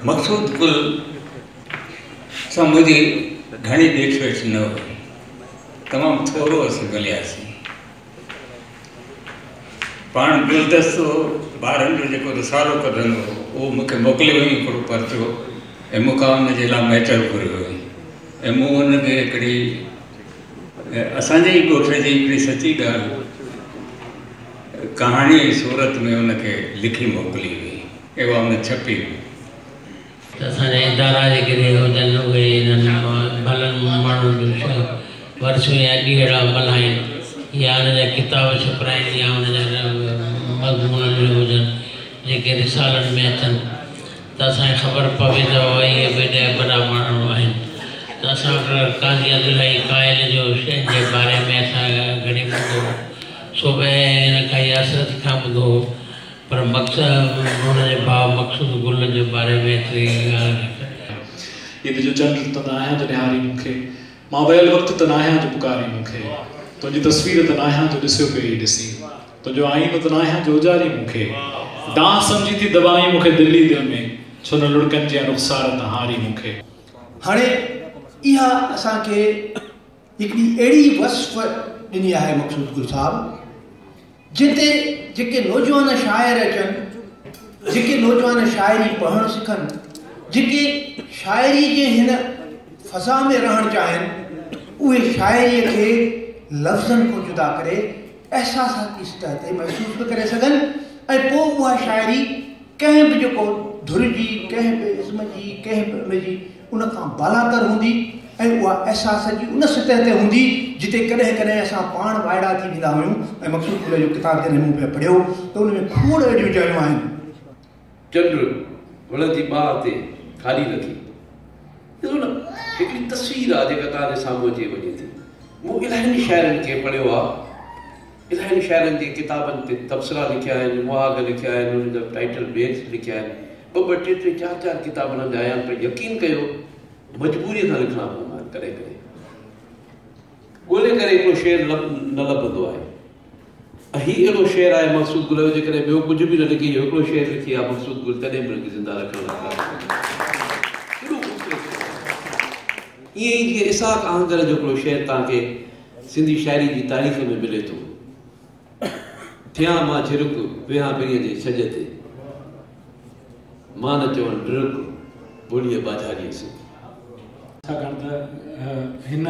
मक़सूद गुल सां मुंहिंजी घणी ॾेठ वेठ न हुई, तमामु थोरो असीं मिलियासीं। पाण गुलदस्तो ॿारनि जो जेको रिसालो कढंदो हो उहो मूंखे मोकिलियो हुई हिकिड़ो परचो, ऐं मूंखां हुनजे लाइ मैटर घुरियो हुई, ऐं मूं हुनखे हिकिड़ी असांजे ई ॻोठ जी हिकिड़ी सची ॻाल्हि कहाणी सूरत में हुनखे लिखी मोकिली हुई, ऐं उहा हुन छपी हुई। असांजा इदारा जेके हुजनि उहे इन्हनि भलनि माण्हुनि जो वर्सूं या ॾींहड़ा मल्हाइनि, या हुनजा किताब छपाइनि, या हुनजा मज़मूननि जो हुजनि जेके रिसालनि में अचनि, त असांखे ख़बर पवे त इहे बि वॾा माण्हू आहिनि। त असां काज़ी अब्दुल्लाही क़ाइल जो शइ जे बारे में असां घणी ॿुधो, सुबुह हिन खां यासरत खां ॿुधो, पर मक़सदु हुनजे भाउ मक़सूद गुल जे बारे में एतिरी ये जो चंड त न आहियां जो ॾियारी मूंखे, मां वियल वक़्तु त न आहियां जो पुकारी मूंखे, तुंहिंजी तस्वीर त न आहियां जो ॾिसियो पहिरीं ॾिसी, तुंहिंजो आईनो त न आहियां जो उजारी मूंखे, डांस सम्झी थी दबाई मूंखे दिल्ली दिलि में, छो न लुड़कनि जे रुख़सार त हारी मूंखे। हाणे इहा असांखे हिकिड़ी अहिड़ी वस्फ़ ॾिनी आहे मक़सूद गुल साहब, जिते जेके नौजवान शाइर अचनि, जेके नौजवान शाइरी पढ़णु सिखनि, जेके शाइरी जे हिन फ़ज़ा में रहणु चाहिनि, उहे शाइरीअ खे लफ़्ज़नि खां जुदा करे एहसासाती सतह ते महसूस बि करे सघनि, ऐं पोइ उहा शाइरी कंहिं बि जेको धुर जी, कंहिं बि इज़्म जी, कंहिं बि उनजी उन खां बालातर हूंदी, ऐं उहा अहसास जी उन सतह ते हूंदी जिते कॾहिं कॾहिं असां पाण वाइड़ा थी वेंदा आहियूं। ऐं मक़सूद गुल जो किताब जॾहिं मूं पिया पढ़ियो त उन में खोड़ अहिड़ियूं जॻहियूं आहिनि। चंड वण जी ॿाह ते खाली रखी, ॾिसो न हिकिड़ी तस्वीर आहे जेका तव्हांजे साम्हूं अची वञे थी। मूं इलाहियुनि शाइरनि खे पढ़ियो आहे, इलाहियुनि शाइरनि जे किताबनि ते तबसरा लिखिया आहिनि, मुहाग लिखिया आहिनि, उनजा टाइटल बेट्स लिखिया आहिनि, ॿ ॿ टे टे चारि चारि किताब हुननि जा आया आहिनि, पर यकीन कयो मजबूरीअ खां लिखणा पवंदा आहिनि। कॾहिं कॾहिं ॻोल्हे करे हिकिड़ो शेर न लभंदो आहे, ऐं हीउ अहिड़ो शेर आहे मक़सूद गुल जो, जेकॾहिं ॿियो कुझु बि न लिखी, हिकिड़ो शेर लिखी आहे मक़सूद गुल, तॾहिं बि हुनखे ज़िंदा रखण लाइ ईअं ई जीअं इसाक आहंगर जो हिकिड़ो शेर तव्हांखे सिंधी शाइरी जी तारीख़ में मिले थो, थियां मां झिरुक वेहां ॿिरीअ जे छॼ ते, मां न चवनि ॾिरुक ॿोलीअ बाज़ारीअ से। छाकाणि त हिन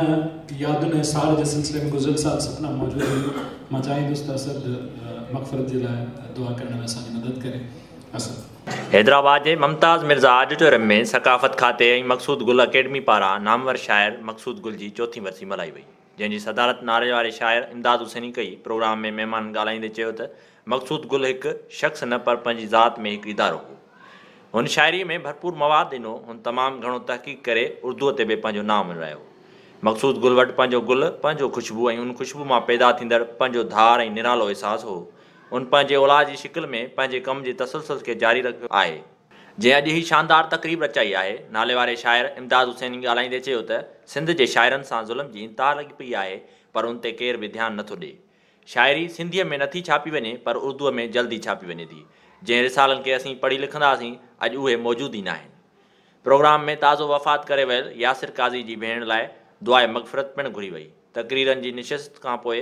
यादुनि ऐं सार जे सिलसिले में गुज़िरियल साल सपना मौजूदु हुई। मां चाहींदुसि त असद मग़फ़रत जे लाइ दुआ करण में असांजी मदद करे। असद हैदराबाद के मुमताज़ मिर्ज़ा ऑडिटोरियम में सकाफ़त खाते ऐं मक़सूद गुल अकेडमी पारां नामवर शाइर मक़सूद गुल जी चौथी वरसी मल्हाई वई, जंहिंजी सदारत नारे वारे शाइर इमदाद हुसैनी कई। प्रोग्राम में महिमान ॻाल्हाईंदे चयो त मक़सूद गुल हिकु शख़्स न पर पंहिंजी ज़ात में हिकु इदारो हो। हुन शाइरी में भरपूर मवाद ॾिनो, हुन तमामु घणो तहक़ीक़ करे उर्दूअ ते बि पंहिंजो नाम विरायो। मक़सूद गुल वटि पंहिंजो गुल, पंहिंजो ख़ुशबू, ऐं उन ख़ुशबू मां पैदा थींदड़ पंहिंजो धार ऐं निरालो अहसासु हो। उन पंहिंजे औलाद जी शिकिल में पंहिंजे कम जे तसलसल खे जारी रखियो आहे, जंहिं अॼु ही शानदार तक़रीब रचाई आहे। नाले वारे शाइर इमदाद हुसैनी ॻाल्हाईंदे चयो त सिंध जे शाइरनि सां ज़ुल्म जी इंतहा लॻी पई आहे, पर उन ते केर बि ध्यानु नथो ॾिए। शाइरी सिंधीअ में नथी छापी वञे, पर उर्दूअ में जल्दी छापी वञे थी। जंहिं रिसालनि खे असीं पढ़ी लिखंदासीं, अॼु उहे मौजूदु ई न आहिनि। प्रोग्राम में ताज़ो वफ़ात करे वियल यासिर काज़ी जी भेण लाइ दुआए मग़फ़िरत पिणु घुरी वई। तक़रीरनि जी निशस्त खां पोइ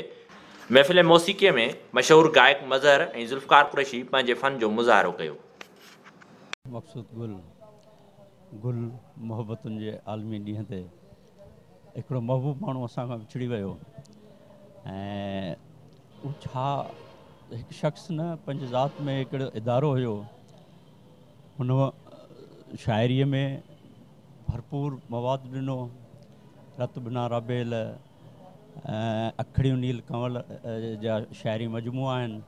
महफ़िल मौसीक़ीअ में मशहूरु गायक मज़हर ऐं ज़ुल्फ़कार कुरैशी पंहिंजे फ़न जो मुज़ाहिरो कयो। मक़सूद गुल मोहबतुनि जे आलमी ॾींहं ते हिकिड़ो महबूब माण्हू असां खां विछड़ी वियो, ऐं हू छा हिकु शख़्स न पंहिंजी ज़ात में हिकिड़ो इदारो हुयो। हुन शाइरीअ में भरपूर मवाद ॾिनो, रत बिना राबेल, अखड़ियूं नील कंवल जा शाइरी मजमूआ आहिनि।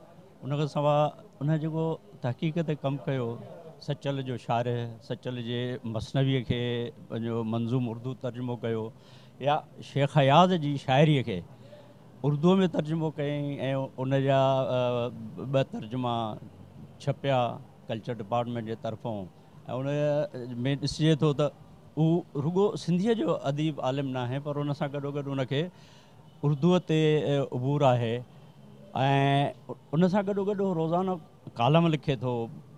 उनखां सवाइ उन जेको तहक़ीक़ ते कमु कयो, सचल जो शाइर, सचल जे मसनवीअ खे पंहिंजो मंज़ूम उर्दू तर्जुमो कयो, या शेख हयाज़ जी शाइरीअ खे उर्दूअ में तर्जुमो कयईं, ऐं उन जा ॿ तर्जुमा छपिया कल्चर डिपार्टमेंट जे तरफ़ों। ऐं उन में ॾिसिजे थो त हू रुगो सिंधीअ जो अदीब आलिम न आहे, पर उन सां गॾोगॾु उनखे उर्दूअ ते उबूर आहे, ऐं उन सां गॾोगॾु रोज़ाना कालम लिखे थो,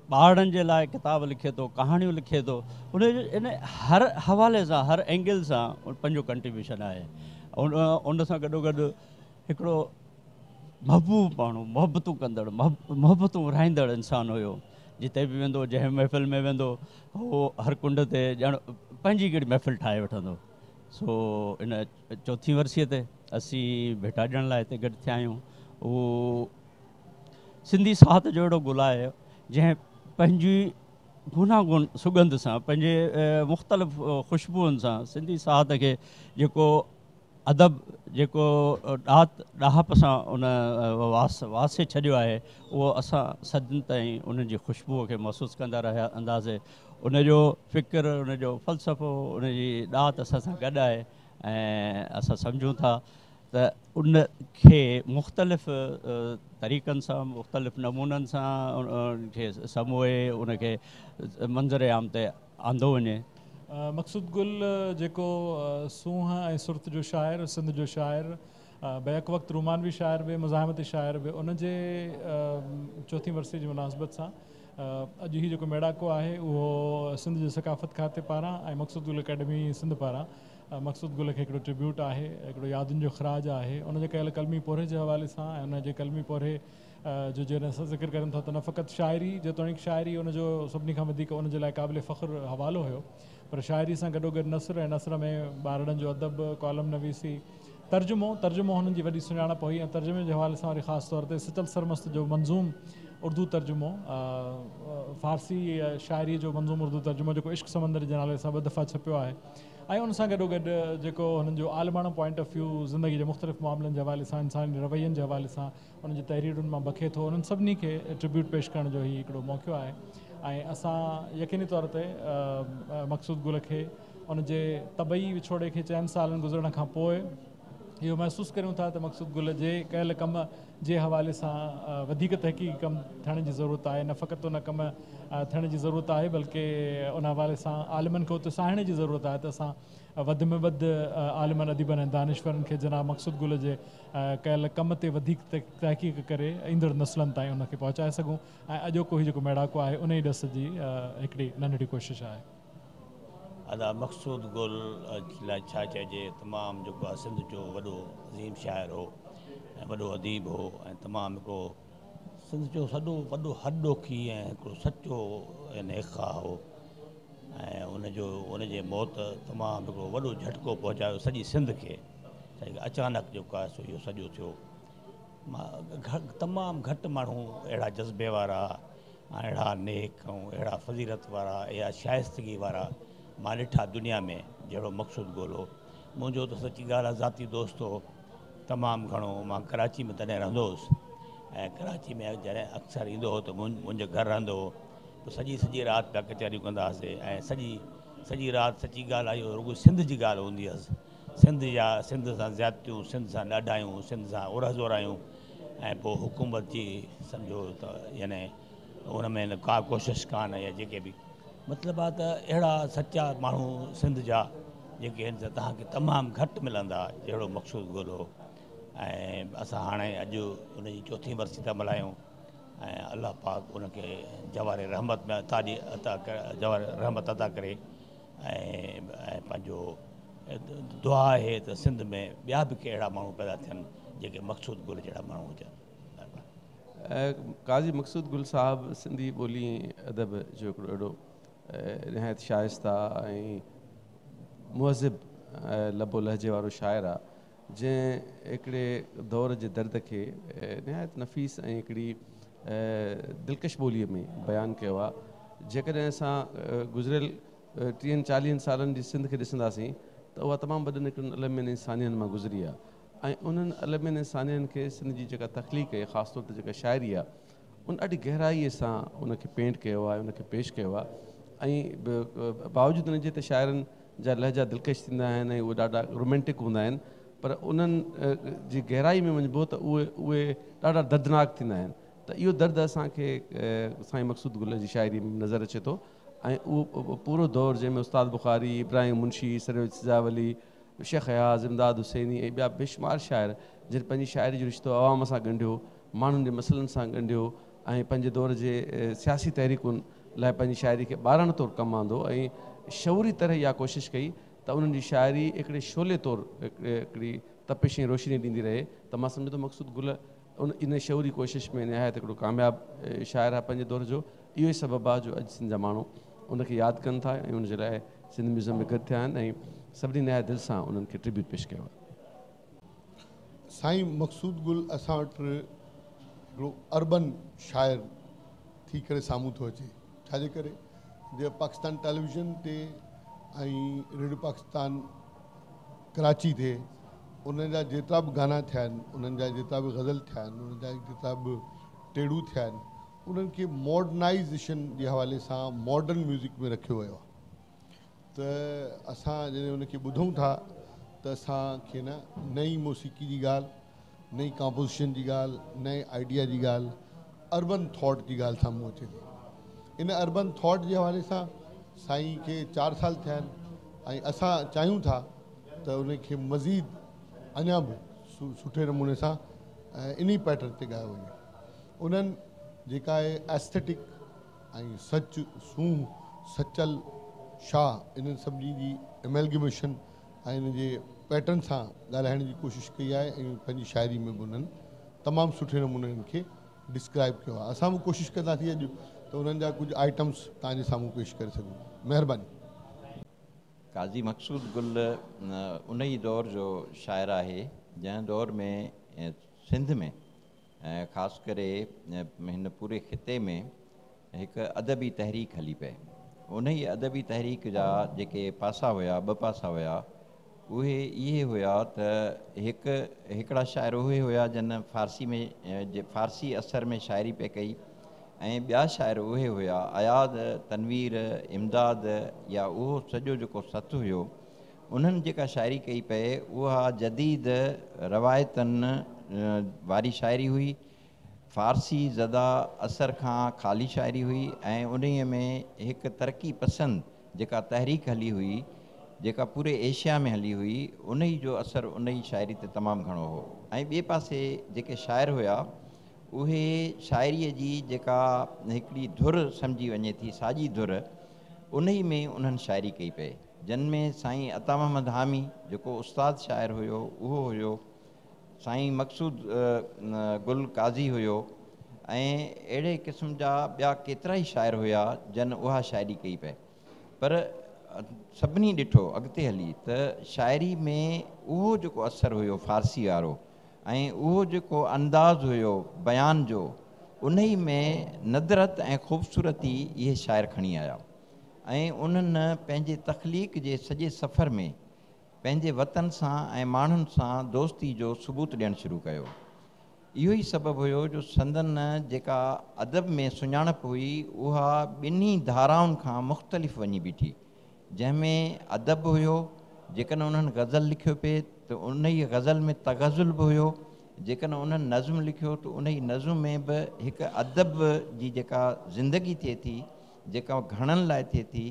ॿारनि जे लाइ किताब लिखे थो, कहाणियूं लिखे थो, उनजो इन हर हवाले सां हर एंगल सां पंहिंजो कंट्रीब्यूशन आहे। उन सां गॾोगॾु हिकिड़ो महबूब माण्हू, मोहबतूं कंदड़, मोहबतूं विरहाईंदड़ इंसानु हुयो। जिते बि वेंदो, जंहिं महफ़िल में वेंदो, उहो हर कुंड ते ॼण पंहिंजी हिकिड़ी महफ़िल ठाहे वठंदो। सो इन 4हीं वर्सीअ ते असीं भेटा ॾियण लाइ हिते गॾु थिया आहियूं। उहो सिंधी साहत जो अहिड़ो गुल आहे जंहिं पंहिंजी गुनागुन सुगंध सां, पंहिंजे मुख़्तलिफ़ ख़ुशबूअनि सां सिंधी साहत खे जेको अदब, जेको ॾाहप सां उन वासे छॾियो आहे, उहो असां सदियुनि ताईं उनजी ख़ुशबूअ खे महसूसु कंदा रहिया अंदाज़े। उनजो फ़िक्र, उनजो फ़लसफ़ो, उनजी ॾात असां सां गॾु आहे ऐं असां सम्झूं था त उनखे मुख़्तलिफ़ तरीक़नि सां, मुख़्तलिफ़ नमूननि सां उनखे समूहे उनखे मंज़र आम ते आंदो वञे। मक़सूद गुल जेको सूंह ऐं सुरत जो शाइर, सिंध जो शाइर, बैक वक़्तु रोमानवी शाइर बि, मुज़ाहिमती शाइर बि, उनजे 4हीं वर्सी जी मुनासिबत सां अॼु ही जेको मेड़ाको आहे उहो सिंध जे सकाफ़त खाते पारां ऐं मक़सूद गुल अकेडमी सिंध पारां मक़सूद गुल खे हिकिड़ो ट्रिब्यूट आहे, हिकिड़ो यादुनि जो ख़राज आहे। उनजे कयल कलमी पोरे जे हवाले सां ऐं उनजे कलमी पोरे जो जॾहिं असां ज़िक्र कयूं था त न फ़क़ति शाइरी, जेतोणीकि शाइरी उनजो सभिनी खां वधीक उनजे लाइ क़ाबिल फ़ख़्रु हवालो हुयो, पर शाइरी सां गॾोगॾु नसर ऐं नसर में ॿारनि जो अदब, कॉलम नवीसी, तर्जुमो हुननि जी वॾी सुञाणप हुई। ऐं तर्जुमे जे हवाले सां वरी ख़ासि तौर ते सितल सरमस्त जो मंज़ूम उर्दू तर्जुमो, फ़ारसी शाइरी जो मंज़ूम उर्दू तर्जुमो जेको इश्क समंदर जे नाले सां 2 दफ़ा छपियो आहे। ऐं उन सां गॾोगॾु जेको हुननि जो आलमाणो पॉइंट ऑफ व्यू ज़िंदगी जे मुख़्तलिफ़ मामलनि जे हवाले सां, इंसानी रवैयनि जे हवाले सां उन्हनि जी तहरीरुनि मां बखे थो, उन्हनि सभिनी खे ट्रिब्यूट पेश करण जो ही हिकिड़ो मौक़ो आहे। ऐं असां यकीनी तौर ते मक़सूद गुल खे उनजे तबई विछोड़े खे 4 सालनि गुज़रण खां पोइ इहो महसूसु करियूं था त मक़सूद गुल जे कयल कम जे हवाले सां वधीक तहक़ीक़ी कमु थियण जी ज़रूरत आहे। न फ़क़ति उन कम थियण जी ज़रूरत आहे, बल्कि उन हवाले सां आलिमनि खे उते साहिण जी ज़रूरत आहे त असां वधि में वधि आलिमनि, अदीबनि ऐं दानिश्वरनि खे जनाब मक़सूद गुल जे कयल कम ते वधीक तहक़ीक़ करे ईंदड़ नस्लनि ताईं उनखे पहुचाए सघूं। ऐं अॼोको ही जेको मेड़ाको आहे उन ई ॾस जी हिकिड़ी नंढड़ी कोशिशि आहे। अदा मक़सूद गुल लाइ छा चइजे, तमामु जेको आहे सिंध जो वॾो अज़ीम शाइर हो ऐं वॾो अदीब हो ऐं तमामु हिकिड़ो सिंध जो वॾो हॾोखी ऐं हिकिड़ो सचो नेखा हो। ऐं उनजे मौत तमामु हिकिड़ो वॾो झटको पहुचायो सॼी सिंध खे। अचानक जेको आहे सो इहो सॼो थियो। तमामु घटि माण्हू अहिड़ा जज़्बे वारा, अहिड़ा नेक ऐं अहिड़ा फ़ज़ीलत वारा या शाइस्तगी वारा मां ॾिठा दुनिया में जहिड़ो मक़सूद गुल हो। मुंहिंजो त सची ॻाल्हि आहे, ज़ाती दोस्त हो तमामु घणो। मां कराची में तॾहिं रहंदो हुउसि ऐं कराची में जॾहिं अक्सर ईंदो हो त मुंहिंजे घर रहंदो हो, त सॼी राति पिया कचहरियूं कंदा हुआसीं ऐं सॼी राति सची ॻाल्हि आहे, इहो रुॻो सिंध जी ॻाल्हि हूंदी हुअसि। सिंध सां ज़्यादतियूं, सिंध सां ॾाढायूं, सिंध सां उरहज़ोरायूं ऐं पोइ हुकूमत जी सम्झो त यानी उन में का कोशिशि कान या जेके बि मतिलबु आहे त अहिड़ा सचा माण्हू सिंध जा जेके आहिनि त तव्हांखे तमामु घटि मिलंदा जहिड़ो मक़सूद गुल हो। ऐं असां हाणे अॼु उनजी 4हीं वर्सी था मल्हायूं ऐं अलाह पाक उनखे जवार रहमत में रहमत अदा करे। ऐं पंहिंजो दुआ आहे त सिंध में ॿिया बि के अहिड़ा माण्हू पैदा थियनि जेके मक़सूद गुल जहिड़ा माण्हू हुजनि। काज़ी मक़सूद गुल साहिबु सिंधी ॿोली अदब जो हिकिड़ो अहिड़ो निहायत शाइस्ता ऐं मुहज़िब लबो लहजे वारो शाइर आहे, जंहिं हिकिड़े दौर जे दर्द खे निहायत नफ़ीस ऐं हिकिड़ी दिलकश ॿोलीअ में बयानु कयो आहे। जेकॾहिं असां गुज़िरियल 30-40 सालनि जी सिंध खे ॾिसंदासीं त उहा तमामु वॾनि हिकिड़नि अलमियुनि इंसानियनि मां गुज़री आहे ऐं उन्हनि अलमियुनि इंसानियनि खे सिंध जी जेका तख़लीक़ आहे, ख़ासि तौर ते जेका शाइरी आहे, उन ॾाढी गहराईअ सां उनखे पेंट कयो आहे, उनखे पेश कयो आहे। ऐं बावजूदि उनजे त शाइरनि जा लहजा दिलकश थींदा आहिनि ऐं उहे ॾाढा रोमेंटिक हूंदा आहिनि, पर उन्हनि जी गहराई में वञिबो त उहे ॾाढा दर्दनाक थींदा आहिनि। त इहो दर्द असांखे साईं मक़सूद गुल जी शाइरी में नज़र अचे थो। ऐं उहो पूरो दौर जंहिंमें उस्ताद बुखारी, इब्राहिम मुंशी, सरोज सिजावली, शेख हयाज़, इमदाद हुसैनी ऐं ॿिया बेशुमार शाइर जिन पंहिंजी शाइरी जो रिश्तो आवाम सां ॻंढियो, माण्हुनि जे मसइलनि सां ॻंढियो ऐं पंहिंजे दौर जे सियासी तहरीकुनि लाइ पंहिंजी शाइरी खे ॿारनि तौरु कमु आंदो ऐं शऊरी तरह इहा कोशिशि कई त उन्हनि जी शाइरी हिकिड़े शोले तौरु हिकिड़ी तपिश ऐं रोशनी ॾींदी रहे। त मां सम्झो त मक़सूद गुल इन शऊरी कोशिशि में निहायत हिकिड़ो कामयाबु शाइर आहे पंहिंजे दौर जो। इहो ई सबबु आहे जो अॼु सिंध जा माण्हू उनखे यादि कनि था ऐं उनजे लाइ सिंध म्यूज़ियम में गॾु थिया आहिनि ऐं सभिनी निहायत दिलि सां उन्हनि खे ट्रिब्यूट पेश कयो आहे। साईं मक़सूद गुल असां वटि हिकिड़ो अर्बन शाइर थी करे साम्हूं थो अचे। छाजे करे जे पाकिस्तान टेलीविज़न ते ऐं रेडियो पाकिस्तान कराची ते उन्हनि जा जेतिरा बि गाना थिया आहिनि, उन्हनि जा जेतिरा बि गज़ल थिया आहिनि, उन्हनि जा जेतिरा बि टेड़ू थिया आहिनि, उन्हनि खे मॉडर्नाइज़ेशन जे हवाले सां मॉडर्न म्यूज़िक में रखियो वियो आहे। त असां जॾहिं उनखे ॿुधूं था त असांखे न नई मौसीक़ी जी ॻाल्हि, नई कॉम्पोज़िशन जी ॻाल्हि, नए आइडिया जी ॻाल्हि, अर्बन थॉट जी ॻाल्हि साम्हूं अचे थी। इन अर्बन थॉट जे हवाले सां साईं खे 4 साल थिया आहिनि ऐं असां चाहियूं था त उनखे मज़ीद अञा बि सुठे नमूने सां इन पैटर्न ते ॻायो वञे। उन्हनि जेका आहे एस्थेटिक ऐं सच सूंह सचल शाह इन्हनि सभिनी जी एमेलगमेशन ऐं इन जे पैटर्न सां ॻाल्हाइण जी कोशिशि कई आहे ऐं पंहिंजी शाइरी में बि उन्हनि तमामु सुठे नमूने इनखे डिस्क्राइब कयो आहे। असां बि कोशिशि कंदासीं अॼु त उन्हनि जा कुझु आइटम्स तव्हांजे साम्हूं पेश करे सघूं। महिरबानी। काज़ी मक़सूद गुल उन ई दौर जो शाइर आहे जंहिं दौर में सिंध में ख़ासि करे हिन पूरे ख़िते में हिकु अदबी तहरीक हली पए। उन ई अदबी तहरीक जा जेके पासा हुया, 2 पासा हुया, उहे इहे हुया त हिकिड़ा शाइर उहे हुया जिन फ़ारसी में फ़ारसी असर में शाइरी पे कई ऐं ॿिया शाइर उहे हुया अयाद, तनवीर, इमदाद या उहो सॼो जेको सत हुयो उन्हनि जेका शाइरी कई पए उहा जदीद रवायतनि वारी शाइरी हुई, फ़ारसी ज़दा असर खां ख़ाली शाइरी हुई ऐं उन्हीअ में हिकु तरक़ी पसंद जेका तहरीक हली हुई, जेका पूरे एशिया में हली हुई, उन ई जो असर उन ई शाइरी ते तमामु घणो हो। ऐं ॿिए पासे जेके शाइर हुया उहे शाइरीअ जी जेका हिकिड़ी धुर सम्झी वञे थी, साॼी धुर, उन ई में उन्हनि शाइरी कई पए, जिन में साईं अता मोहम्मद हामी जेको उस्ताद शाइर हुयो उहो हुयो, साईं मक़सूद गुल काज़ी हुयो ऐं अहिड़े क़िस्म जा ॿिया केतिरा ई शाइर हुया जिन उहा शाइरी कई पए। पर सभिनी ॾिठो अॻिते हली त शाइरी में उहो जेको असरु हुयो फ़ारसी वारो ऐं उहो जेको अंदाज़ हुयो बयान जो, उन ई में नदरत ऐं ख़ूबसूरती इहे शाइर खणी आया ऐं उन्हनि पंहिंजे तख़लीक़ जे सॼे सफ़र में पंहिंजे वतन सां ऐं माण्हुनि सां दोस्ती जो सबूत ॾियणु शुरू कयो। इहो ई सबबु हुयो जो संदन जेका अदब में सुञाणप हुई उहा ॿिन्ही धाराउनि खां मुख़्तलिफ़ वञी बीठी, जंहिंमें अदब हुयो, जेकॾहिं उन्हनि गज़ल लिखियो पिए त उन ई गज़ल में तग़ज़ुल बि हुयो, जेकॾहिं उन्हनि नज़्म लिखियो त उन ई नज़्म में बि हिकु अदब जी जेका ज़िंदगी थिए थी, जेका घणनि लाइ थिए थी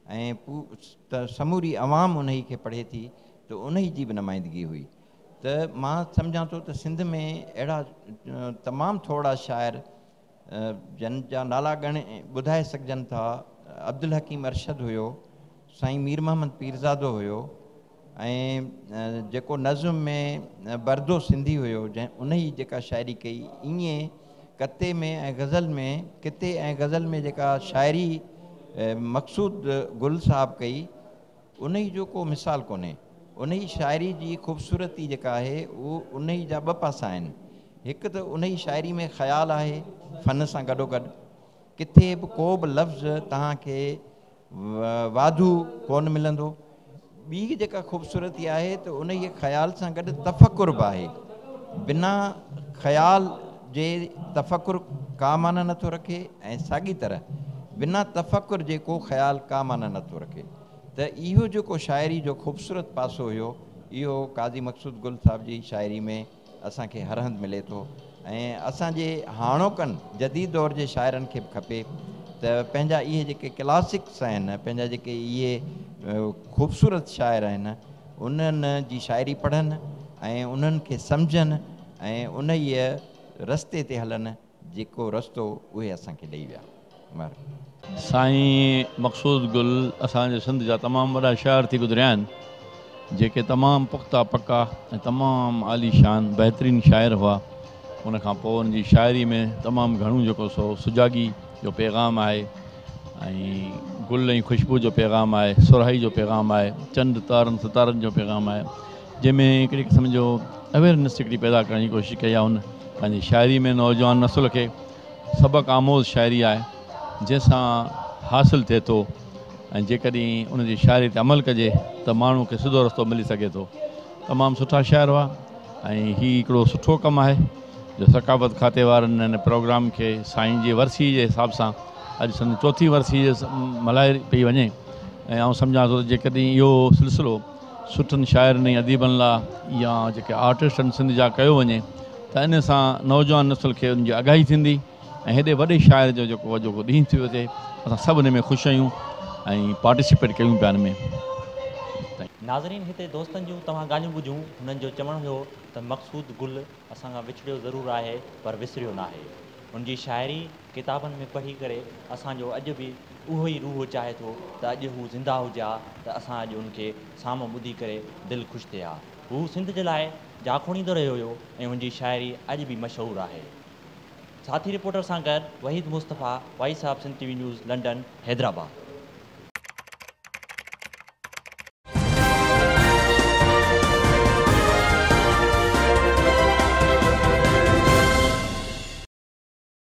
ऐं समूरी अवाम उन ई खे पढ़े थी, त उन ई जी बि नुमाइंदगी हुई। त मां सम्झां थो त सिंध में अहिड़ा तमामु थोरा शाइर जिन जा नाला ॿुधाए सघजनि था। अब्दुल हकीम अरशद हुयो, साईं मीर मोहम्मद पीरज़ादो हुयो ऐं जेको नज़्म में बरदो सिंधी हुयो, जंहिं उन ई जेका शाइरी कई, ईअं कते में ऐं गज़ल में, किते ऐं गज़ल में जेका शाइरी मक़सूद गुल साहब कई, उन ई जो को मिसाल कोन्हे। उन ई शाइरी जी ख़ूबसूरती जेका आहे उहो उन ई जा 2 पासा आहिनि। हिकु त उन ई शाइरी में ख़्यालु आहे फ़न सां गॾोगॾु, किथे बि को बि लफ़्ज़ तव्हांखे वाधू कोन मिलंदो। ॿी जेका ख़ूबसूरती आहे त उन ई ख़्याल सां गॾु तफ़कुर बि आहे, बिना ख़्याल जे तफ़कुर का माना नथो रखे ऐं साॻी तरह बिना तफ़कुर जे को ख़्याल का माना नथो रखे। त इहो जेको शाइरी जो ख़ूबसूरत पासो हुयो, इहो काज़ी मक़सूद गुल साहब जी शाइरी में असांखे हर हंधि मिले थो ऐं असांजे हाणोकनि जदीद दौर जे शाइरनि खे बि खपे त पंहिंजा इहे जेके क्लासिक्स आहिनि, पंहिंजा जेके इहे ख़ूबसूरत शाइर आहिनि, उन्हनि जी शाइरी पढ़नि ऐं उन्हनि खे सम्झनि ऐं उन ई रस्ते ते हलनि जेको रस्तो उहे असांखे ॾेई विया। महिरबानी। साईं मक़सूद गुल असांजे सिंध जा तमामु वॾा शाइर थी गुज़रिया आहिनि जेके तमामु पुख़्ता पका ऐं तमामु आलीशान बहितरीनु शाइर हुआ। उन खां पोइ उनजी शाइरी में तमामु घणो जेको सो सुजागी जो पैगाम आहे ऐं गुल ऐं ख़ुशबू जो पैगाम आहे, सुराही जो पैगाम आहे, चंड तारनि सितारनि जो पैगाम आहे, जंहिंमें हिकिड़ी क़िस्म जो अवेयरनेस हिकिड़ी पैदा करण जी कोशिशि कई आहे। उन पंहिंजी शाइरी में नौजवान नसुल खे सबक़ आमोज़ शाइरी आहे जंहिंसां हासिलु थिए थो ऐं जेकॾहिं उनजी शाइरी ते अमल कजे त माण्हू खे सिधो रस्तो मिली सघे थो। तमामु सुठा शाइर हुआ ऐं हीउ हिकिड़ो सुठो कमु आहे जो सकाफ़त खाते वारनि हिन प्रोग्राम खे साईं जी वरसी जे हिसाब सां अॼु संद 4हीं वरसी मल्हाए पई वञे ऐं आउं सम्झां थो जेकॾहिं इहो सिलसिलो सुठनि शाइरनि ऐं अदीबनि लाइ या जेके आर्टिस्टनि सिंध जा कयो वञे त इन सां नौजवान नसुल खे उनजी आगाही थींदी ऐं हेॾे वॾे शाइर जो जेको ॾींहुं थी अचे असां सभु हिन में ख़ुशि आहियूं ऐं पार्टिसिपेट कयूं पिया हिन में। नाज़रीन, हिते दोस्तनि जूं तव्हां ॻाल्हियूं ॿुधियूं। हुननि जो चवणु हुयो त मक़सूद गुल असांखां विछड़ियो ज़रूरु आहे पर विसरियो न आहे। उनजी शाइरी किताबनि में पढ़ी करे असांजो अॼु बि उहो ई रूह चाहे थो त अॼु हू ज़िंदा हुजे हा त असां अॼु उनखे साम्हूं ॿुधी करे दिलि ख़ुशि थिए हा। हू सिंध जे लाइ जाखोणींदो रहियो हुयो ऐं हुनजी शाइरी अॼु बि मशहूरु आहे। साथी रिपोर्टर सां गॾु वहीद मुस्तफ़ा, वाई साहब, Sindh TV news, London, Hyderabad.